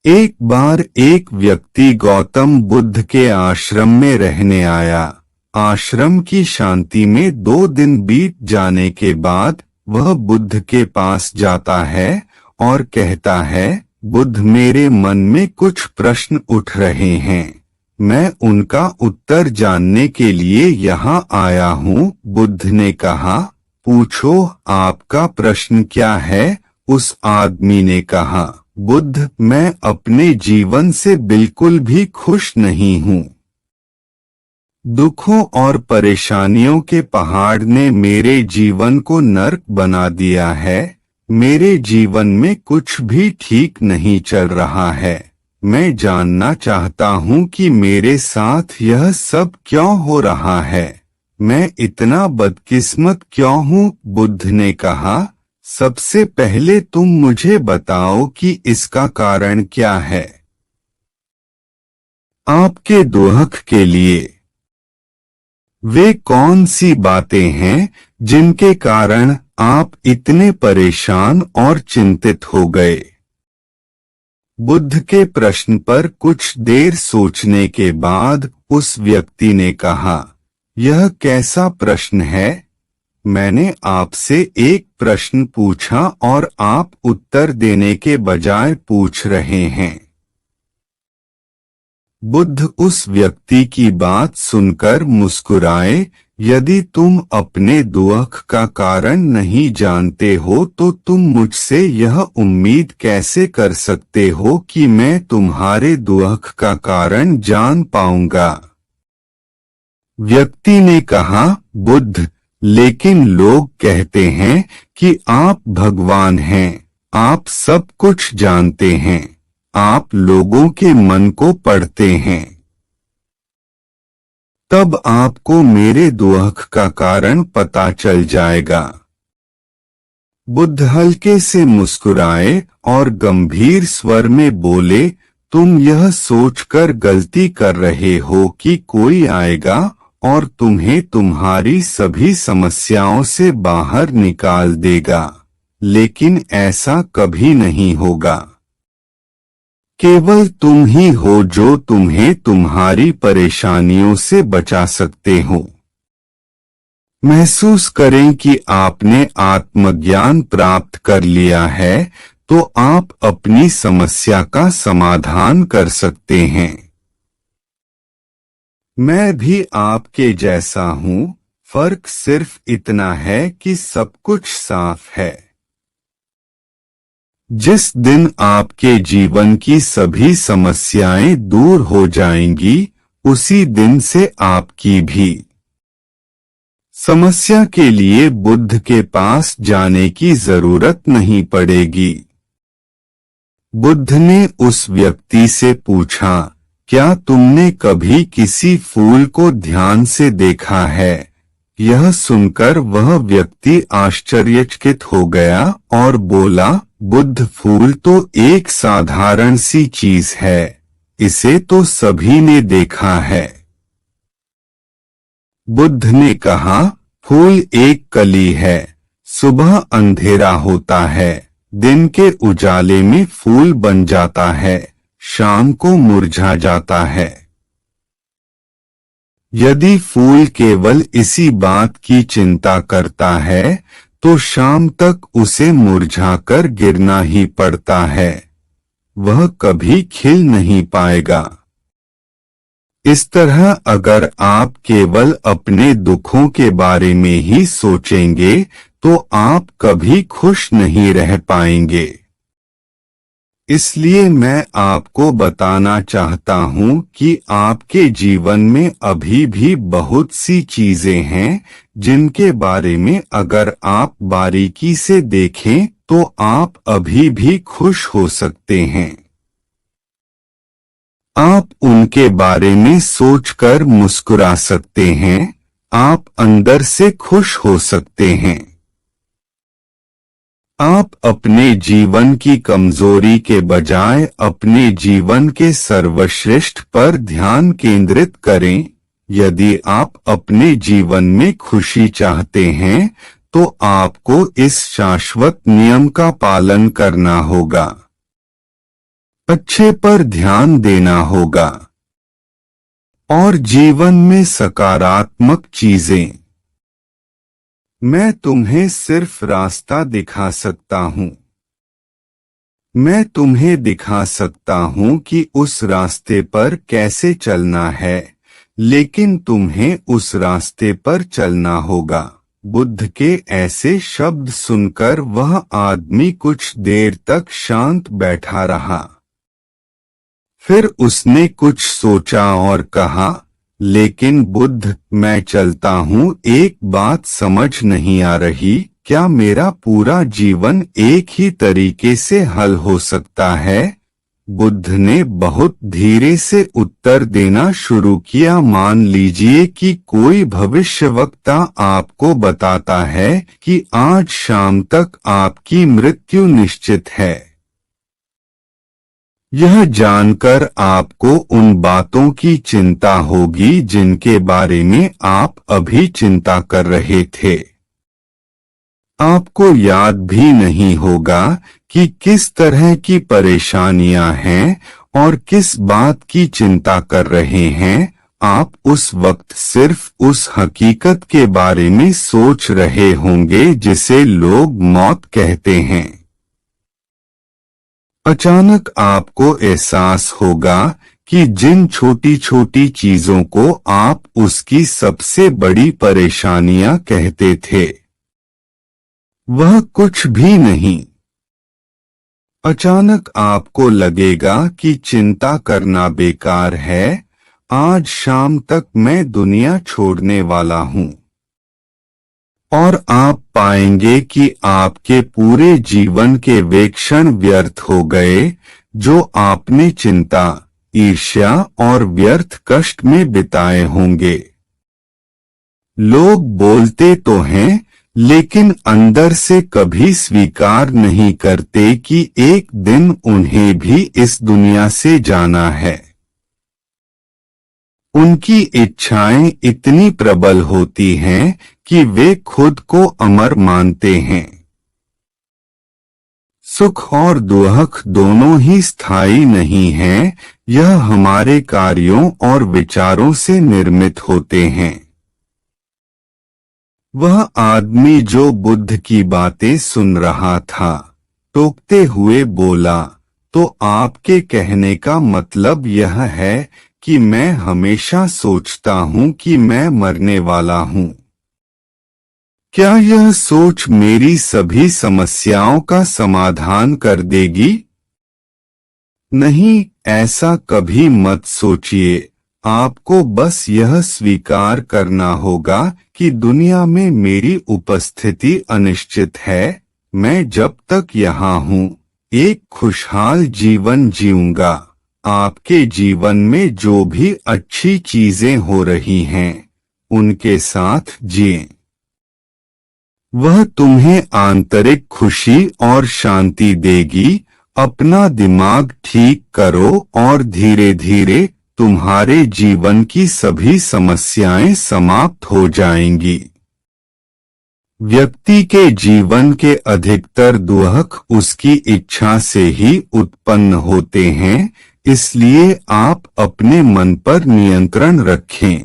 एक बार एक व्यक्ति गौतम बुद्ध के आश्रम में रहने आया। आश्रम की शांति में 2 दिन बीत जाने के बाद वह बुद्ध के पास जाता है और कहता है, बुद्ध, मेरे मन में कुछ प्रश्न उठ रहे हैं। मैं उनका उत्तर जानने के लिए यहाँ आया हूँ। बुद्ध ने कहा, पूछो, आपका प्रश्न क्या है? उस आदमी ने कहा, बुद्ध, मैं अपने जीवन से बिल्कुल भी खुश नहीं हूँ। दुखों और परेशानियों के पहाड़ ने मेरे जीवन को नर्क बना दिया है। मेरे जीवन में कुछ भी ठीक नहीं चल रहा है। मैं जानना चाहता हूँ कि मेरे साथ यह सब क्यों हो रहा है। मैं इतना बदकिस्मत क्यों हूँ? बुद्ध ने कहा, सबसे पहले तुम मुझे बताओ कि इसका कारण क्या है। आपके दुख के लिए वे कौन सी बातें हैं जिनके कारण आप इतने परेशान और चिंतित हो गए? बुद्ध के प्रश्न पर कुछ देर सोचने के बाद उस व्यक्ति ने कहा, यह कैसा प्रश्न है? मैंने आपसे एक प्रश्न पूछा और आप उत्तर देने के बजाय पूछ रहे हैं। बुद्ध उस व्यक्ति की बात सुनकर मुस्कुराए, यदि तुम अपने दुख का कारण नहीं जानते हो तो तुम मुझसे यह उम्मीद कैसे कर सकते हो कि मैं तुम्हारे दुख का कारण जान पाऊंगा? व्यक्ति ने कहा, बुद्ध, लेकिन लोग कहते हैं कि आप भगवान हैं, आप सब कुछ जानते हैं, आप लोगों के मन को पढ़ते हैं। तब आपको मेरे दुख का कारण पता चल जाएगा। बुद्ध हल्के से मुस्कुराए और गंभीर स्वर में बोले, तुम यह सोचकर गलती कर रहे हो कि कोई आएगा और तुम्हें तुम्हारी सभी समस्याओं से बाहर निकाल देगा, लेकिन ऐसा कभी नहीं होगा। केवल तुम ही हो जो तुम्हें तुम्हारी परेशानियों से बचा सकते हो। महसूस करें कि आपने आत्मज्ञान प्राप्त कर लिया है तो आप अपनी समस्या का समाधान कर सकते हैं। मैं भी आपके जैसा हूँ, फर्क सिर्फ इतना है कि सब कुछ साफ है। जिस दिन आपके जीवन की सभी समस्याएं दूर हो जाएंगी, उसी दिन से आपकी भी समस्या के लिए बुद्ध के पास जाने की जरूरत नहीं पड़ेगी। बुद्ध ने उस व्यक्ति से पूछा, क्या तुमने कभी किसी फूल को ध्यान से देखा है? यह सुनकर वह व्यक्ति आश्चर्यचकित हो गया और बोला, बुद्ध, फूल तो एक साधारण सी चीज है, इसे तो सभी ने देखा है। बुद्ध ने कहा, फूल एक कली है। सुबह अंधेरा होता है, दिन के उजाले में फूल बन जाता है, शाम को मुरझा जाता है। यदि फूल केवल इसी बात की चिंता करता है तो शाम तक उसे मुरझाकर गिरना ही पड़ता है, वह कभी खिल नहीं पाएगा। इस तरह अगर आप केवल अपने दुखों के बारे में ही सोचेंगे तो आप कभी खुश नहीं रह पाएंगे। इसलिए मैं आपको बताना चाहता हूँ कि आपके जीवन में अभी भी बहुत सी चीजें हैं जिनके बारे में अगर आप बारीकी से देखें तो आप अभी भी खुश हो सकते हैं। आप उनके बारे में सोचकर मुस्कुरा सकते हैं, आप अंदर से खुश हो सकते हैं। आप अपने जीवन की कमजोरी के बजाय अपने जीवन के सर्वश्रेष्ठ पर ध्यान केंद्रित करें। यदि आप अपने जीवन में खुशी चाहते हैं तो आपको इस शाश्वत नियम का पालन करना होगा। अच्छे पर ध्यान देना होगा और जीवन में सकारात्मक चीजें। मैं तुम्हें सिर्फ रास्ता दिखा सकता हूं। मैं तुम्हें दिखा सकता हूं कि उस रास्ते पर कैसे चलना है, लेकिन तुम्हें उस रास्ते पर चलना होगा। बुद्ध के ऐसे शब्द सुनकर वह आदमी कुछ देर तक शांत बैठा रहा। फिर उसने कुछ सोचा और कहा, लेकिन बुद्ध, मैं चलता हूँ, एक बात समझ नहीं आ रही, क्या मेरा पूरा जीवन एक ही तरीके से हल हो सकता है? बुद्ध ने बहुत धीरे से उत्तर देना शुरू किया। मान लीजिए कि कोई भविष्यवक्ता आपको बताता है कि आज शाम तक आपकी मृत्यु निश्चित है। यह जानकर आपको उन बातों की चिंता होगी जिनके बारे में आप अभी चिंता कर रहे थे। आपको याद भी नहीं होगा कि किस तरह की परेशानियां हैं और किस बात की चिंता कर रहे हैं। आप उस वक्त सिर्फ उस हकीकत के बारे में सोच रहे होंगे जिसे लोग मौत कहते हैं। अचानक आपको एहसास होगा कि जिन छोटी छोटी चीजों को आप उसकी सबसे बड़ी परेशानियां कहते थे, वह कुछ भी नहीं। अचानक आपको लगेगा कि चिंता करना बेकार है, आज शाम तक मैं दुनिया छोड़ने वाला हूं। और आप पाएंगे कि आपके पूरे जीवन के वे क्षण व्यर्थ हो गए जो आपने चिंता, ईर्ष्या और व्यर्थ कष्ट में बिताए होंगे। लोग बोलते तो हैं, लेकिन अंदर से कभी स्वीकार नहीं करते कि एक दिन उन्हें भी इस दुनिया से जाना है। उनकी इच्छाएं इतनी प्रबल होती हैं कि वे खुद को अमर मानते हैं। सुख और दुख दोनों ही स्थायी नहीं हैं, यह हमारे कार्यों और विचारों से निर्मित होते हैं। वह आदमी जो बुद्ध की बातें सुन रहा था, टोकते हुए बोला, तो आपके कहने का मतलब यह है कि मैं हमेशा सोचता हूं कि मैं मरने वाला हूं। क्या यह सोच मेरी सभी समस्याओं का समाधान कर देगी? नहीं, ऐसा कभी मत सोचिए। आपको बस यह स्वीकार करना होगा कि दुनिया में मेरी उपस्थिति अनिश्चित है। मैं जब तक यहाँ हूँ, एक खुशहाल जीवन जीऊंगा। आपके जीवन में जो भी अच्छी चीजें हो रही हैं, उनके साथ जिएं। वह तुम्हें आंतरिक खुशी और शांति देगी। अपना दिमाग ठीक करो और धीरे धीरे तुम्हारे जीवन की सभी समस्याएं समाप्त हो जाएंगी। व्यक्ति के जीवन के अधिकतर दुख उसकी इच्छा से ही उत्पन्न होते हैं, इसलिए आप अपने मन पर नियंत्रण रखें।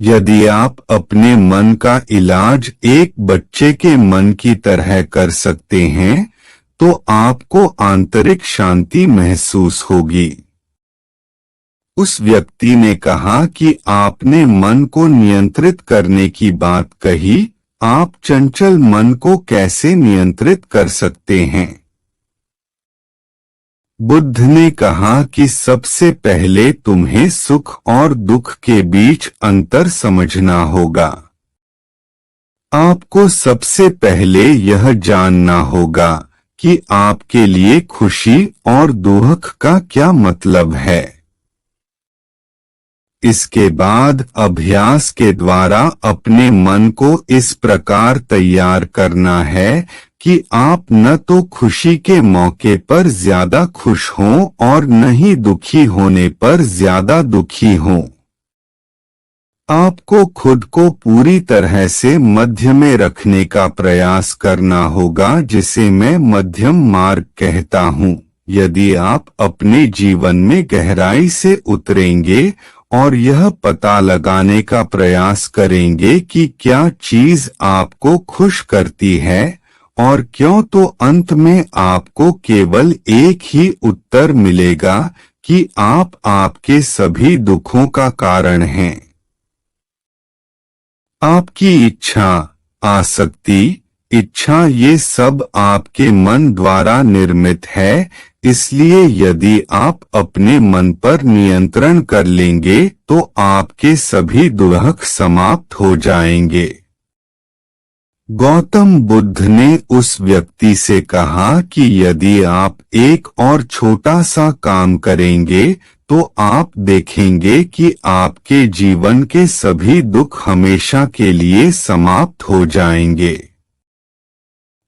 यदि आप अपने मन का इलाज एक बच्चे के मन की तरह कर सकते हैं, तो आपको आंतरिक शांति महसूस होगी। उस व्यक्ति ने कहा कि आपने मन को नियंत्रित करने की बात कही, आप चंचल मन को कैसे नियंत्रित कर सकते हैं? बुद्ध ने कहा कि सबसे पहले तुम्हें सुख और दुख के बीच अंतर समझना होगा। आपको सबसे पहले यह जानना होगा कि आपके लिए खुशी और दुख का क्या मतलब है। इसके बाद अभ्यास के द्वारा अपने मन को इस प्रकार तैयार करना है कि आप न तो खुशी के मौके पर ज्यादा खुश हों और न ही दुखी होने पर ज्यादा दुखी हों। आपको खुद को पूरी तरह से मध्य में रखने का प्रयास करना होगा, जिसे मैं मध्यम मार्ग कहता हूँ। यदि आप अपने जीवन में गहराई से उतरेंगे और यह पता लगाने का प्रयास करेंगे कि क्या चीज आपको खुश करती है और क्यों, तो अंत में आपको केवल एक ही उत्तर मिलेगा कि आप आपके सभी दुखों का कारण हैं। आपकी इच्छा, आसक्ति, इच्छा, ये सब आपके मन द्वारा निर्मित है। इसलिए यदि आप अपने मन पर नियंत्रण कर लेंगे तो आपके सभी दुख समाप्त हो जाएंगे। गौतम बुद्ध ने उस व्यक्ति से कहा कि यदि आप एक और छोटा सा काम करेंगे तो आप देखेंगे कि आपके जीवन के सभी दुख हमेशा के लिए समाप्त हो जाएंगे।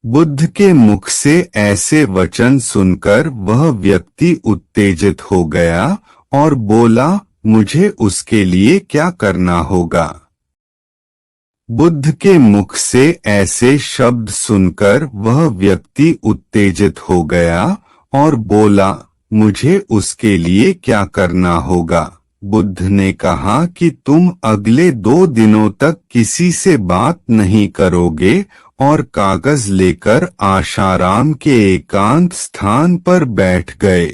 बुद्ध के मुख से ऐसे वचन सुनकर वह व्यक्ति उत्तेजित हो गया और बोला, मुझे उसके लिए क्या करना होगा? बुद्ध के मुख से ऐसे शब्द सुनकर वह व्यक्ति उत्तेजित हो गया और बोला, मुझे उसके लिए क्या करना होगा? बुद्ध ने कहा कि तुम अगले 2 दिनों तक किसी से बात नहीं करोगे और कागज लेकर आशाराम के एकांत स्थान पर बैठ गए।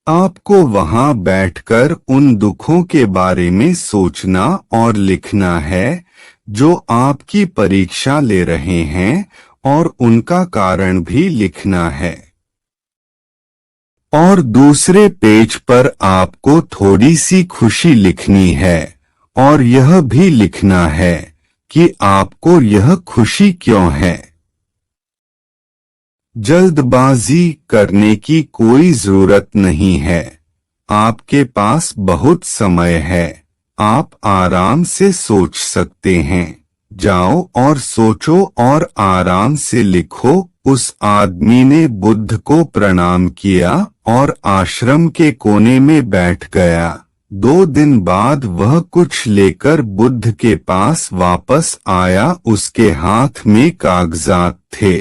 आपको वहां बैठकर उन दुखों के बारे में सोचना और लिखना है जो आपकी परीक्षा ले रहे हैं, और उनका कारण भी लिखना है। और दूसरे पेज पर आपको थोड़ी सी खुशी लिखनी है और यह भी लिखना है कि आपको यह खुशी क्यों है। जल्दबाजी करने की कोई जरूरत नहीं है। आपके पास बहुत समय है। आप आराम से सोच सकते हैं। जाओ और सोचो और आराम से लिखो। उस आदमी ने बुद्ध को प्रणाम किया और आश्रम के कोने में बैठ गया। 2 दिन बाद वह कुछ लेकर बुद्ध के पास वापस आया। उसके हाथ में कागजात थे।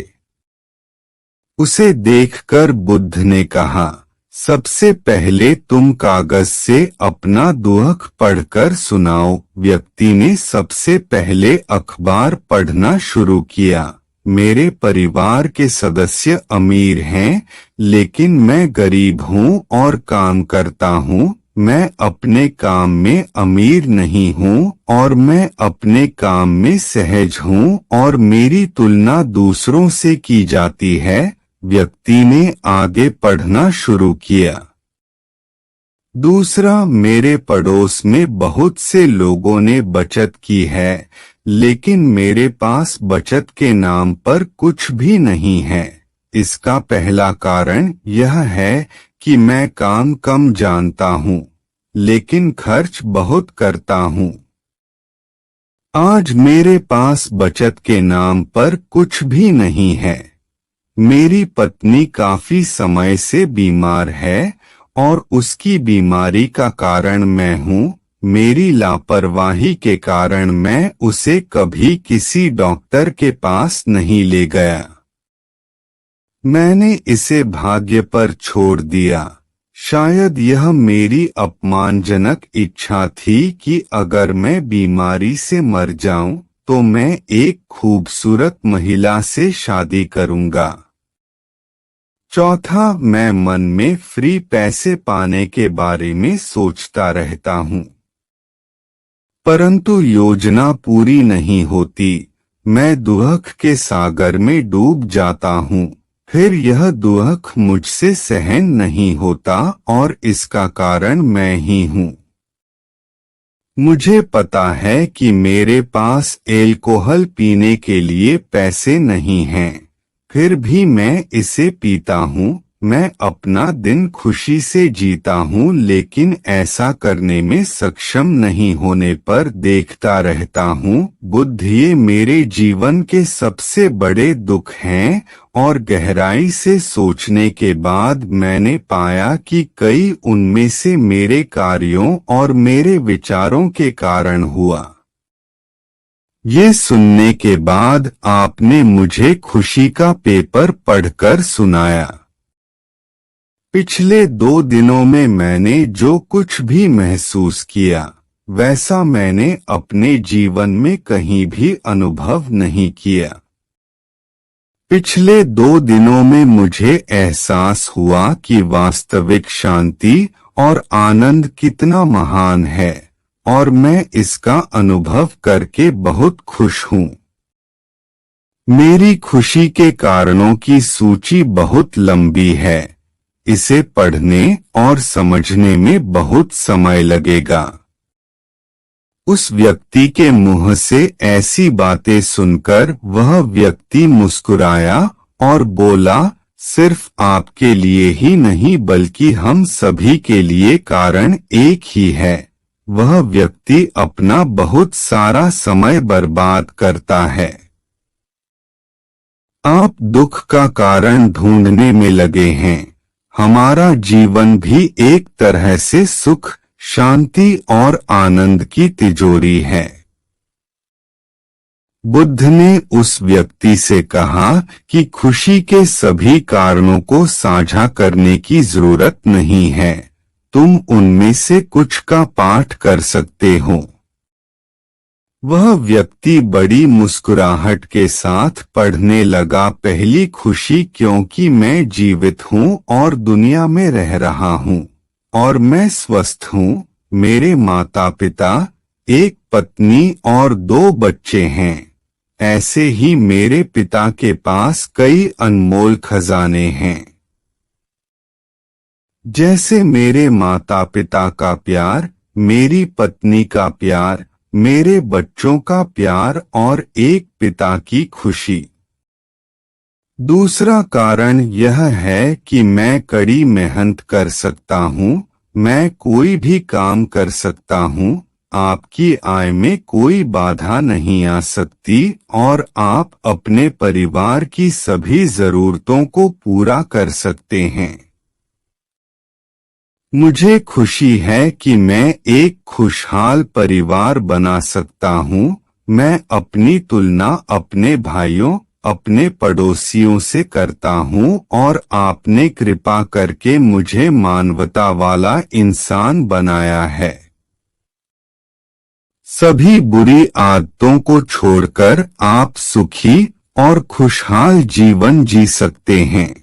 उसे देखकर बुद्ध ने कहा, सबसे पहले तुम कागज से अपना दुख पढ़कर सुनाओ। व्यक्ति ने सबसे पहले अखबार पढ़ना शुरू किया। मेरे परिवार के सदस्य अमीर हैं, लेकिन मैं गरीब हूँ और काम करता हूँ। मैं अपने काम में अमीर नहीं हूँ और मैं अपने काम में सहज हूँ और मेरी तुलना दूसरों से की जाती है। व्यक्ति ने आगे पढ़ना शुरू किया। दूसरा, मेरे पड़ोस में बहुत से लोगों ने बचत की है, लेकिन मेरे पास बचत के नाम पर कुछ भी नहीं है। इसका पहला कारण यह है कि मैं काम कम जानता हूँ, लेकिन खर्च बहुत करता हूँ। आज मेरे पास बचत के नाम पर कुछ भी नहीं है। मेरी पत्नी काफी समय से बीमार है और उसकी बीमारी का कारण मैं हूँ। मेरी लापरवाही के कारण मैं उसे कभी किसी डॉक्टर के पास नहीं ले गया। मैंने इसे भाग्य पर छोड़ दिया। शायद यह मेरी अपमानजनक इच्छा थी कि अगर मैं बीमारी से मर जाऊं तो मैं एक खूबसूरत महिला से शादी करूंगा। चौथा, मैं मन में फ्री पैसे पाने के बारे में सोचता रहता हूँ, परंतु योजना पूरी नहीं होती। मैं दुख के सागर में डूब जाता हूँ, फिर यह दुख मुझसे सहन नहीं होता और इसका कारण मैं ही हूँ। मुझे पता है कि मेरे पास एल्कोहल पीने के लिए पैसे नहीं हैं, फिर भी मैं इसे पीता हूँ। मैं अपना दिन खुशी से जीता हूँ, लेकिन ऐसा करने में सक्षम नहीं होने पर देखता रहता हूँ। बुद्ध, ये मेरे जीवन के सबसे बड़े दुख हैं और गहराई से सोचने के बाद मैंने पाया कि कई उनमें से मेरे कार्यों और मेरे विचारों के कारण हुआ। ये सुनने के बाद आपने मुझे खुशी का पेपर पढ़कर सुनाया। पिछले 2 दिनों में मैंने जो कुछ भी महसूस किया वैसा मैंने अपने जीवन में कहीं भी अनुभव नहीं किया। पिछले 2 दिनों में मुझे एहसास हुआ कि वास्तविक शांति और आनंद कितना महान है और मैं इसका अनुभव करके बहुत खुश हूँ। मेरी खुशी के कारणों की सूची बहुत लंबी है। इसे पढ़ने और समझने में बहुत समय लगेगा। उस व्यक्ति के मुंह से ऐसी बातें सुनकर वह व्यक्ति मुस्कुराया और बोला, सिर्फ आपके लिए ही नहीं बल्कि हम सभी के लिए कारण एक ही है। वह व्यक्ति अपना बहुत सारा समय बर्बाद करता है। आप दुख का कारण ढूंढने में लगे हैं। हमारा जीवन भी एक तरह से सुख, शांति और आनंद की तिजोरी है। बुद्ध ने उस व्यक्ति से कहा कि खुशी के सभी कारणों को साझा करने की जरूरत नहीं है, तुम उनमें से कुछ का पाठ कर सकते हो। वह व्यक्ति बड़ी मुस्कुराहट के साथ पढ़ने लगा, पहली खुशी क्योंकि मैं जीवित हूँ और दुनिया में रह रहा हूँ और मैं स्वस्थ हूँ। मेरे माता पिता, एक पत्नी और 2 बच्चे हैं। ऐसे ही मेरे पिता के पास कई अनमोल खजाने हैं। जैसे मेरे माता पिता का प्यार, मेरी पत्नी का प्यार, मेरे बच्चों का प्यार और एक पिता की खुशी। दूसरा कारण यह है कि मैं कड़ी मेहनत कर सकता हूँ, मैं कोई भी काम कर सकता हूँ, आपकी आय में कोई बाधा नहीं आ सकती और आप अपने परिवार की सभी जरूरतों को पूरा कर सकते हैं। मुझे खुशी है कि मैं एक खुशहाल परिवार बना सकता हूँ। मैं अपनी तुलना अपने भाइयों, अपने पड़ोसियों से करता हूँ और आपने कृपा करके मुझे मानवता वाला इंसान बनाया है। सभी बुरी आदतों को छोड़कर आप सुखी और खुशहाल जीवन जी सकते हैं।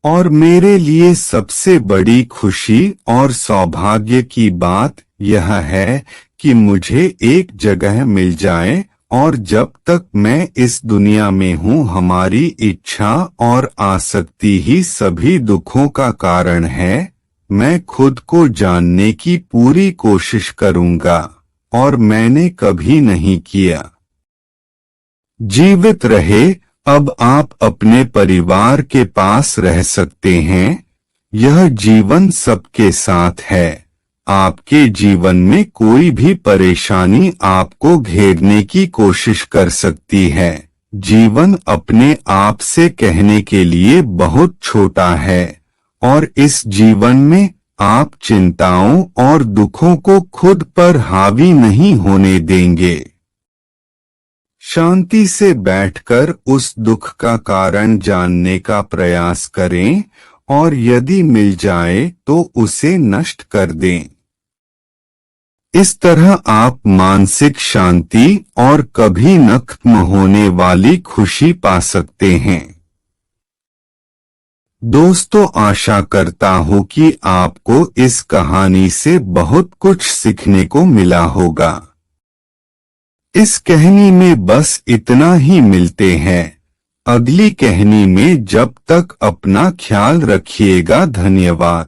और मेरे लिए सबसे बड़ी खुशी और सौभाग्य की बात यह है कि मुझे एक जगह मिल जाए और जब तक मैं इस दुनिया में हूँ हमारी इच्छा और आसक्ति ही सभी दुखों का कारण है। मैं खुद को जानने की पूरी कोशिश करूँगा और मैंने कभी नहीं किया। जीवित रहे। अब आप अपने परिवार के पास रह सकते हैं। यह जीवन सबके साथ है। आपके जीवन में कोई भी परेशानी आपको घेरने की कोशिश कर सकती है। जीवन अपने आप से कहने के लिए बहुत छोटा है और इस जीवन में आप चिंताओं और दुखों को खुद पर हावी नहीं होने देंगे। शांति से बैठकर उस दुख का कारण जानने का प्रयास करें और यदि मिल जाए तो उसे नष्ट कर दें। इस तरह आप मानसिक शांति और कभी न खत्म होने वाली खुशी पा सकते हैं। दोस्तों, आशा करता हूँ कि आपको इस कहानी से बहुत कुछ सीखने को मिला होगा। इस कहानी में बस इतना ही मिलते हैं। अगली कहानी में जब तक अपना ख्याल रखिएगा। धन्यवाद।